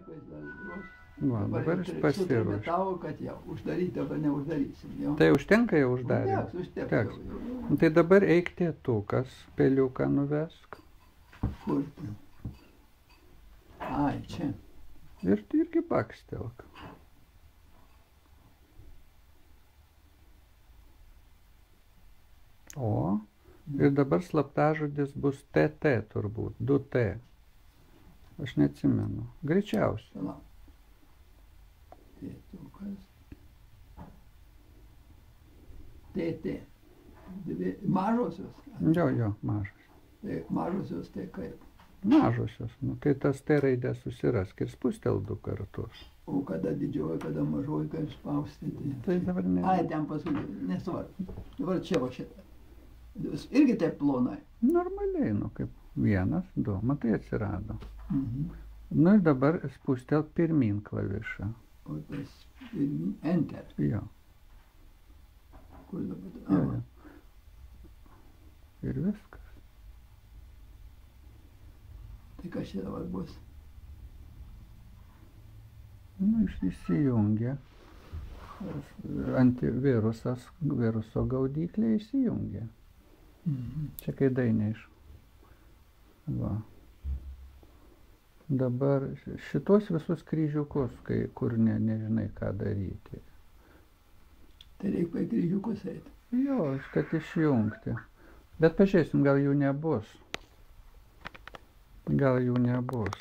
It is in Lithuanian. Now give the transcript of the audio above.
Nieko jis dar ruošis. Va, dabar jis pasiruošė. Sutrimitavo, kad jau uždaryti, dabar neuždarysim. Jau. Tai užtenka jau uždaryti? Užteks. Tai dabar eik tėtukas, peliuką nuvesk. Kur? Ai, čia. Ir irgi bakstelk. O, ir dabar slaptažodis bus TT turbūt, 2T. Aš neatsimenu. Greičiausiai. Tėtukas. TT. Mažosios. Jo, mažos. Tai mažosios tai kaip? Mažosios. Nu, tai tas T raidę susirask ir spustel 2 kartus. O kada didžioji, kada mažoji, kaip spausti. Tai dabar ne. Ai, ten paskui, nesvarbu. Dabar čia va šitą. Irgi taip plonai. Normaliai, nu kaip 1, 2, matai atsirado. Mhm. Nu ir dabar spustel pirmin klavišą. O tas pirmin, enter. Jo. Kur dabar? Jo. Ir viskas. Tai kas čia dabar bus? Nu, įsijungia. Viruso gaudyklė įsijungia. Mhm. Čia kai dainė iš. Va. Dabar šitos visus kryžiukus, kur nežinai ką daryti. Tai reikia per kryžiukus eiti. Jo, kad išjungti. Bet pažiūrėsim, gal jų nebus. Gal jų nebus.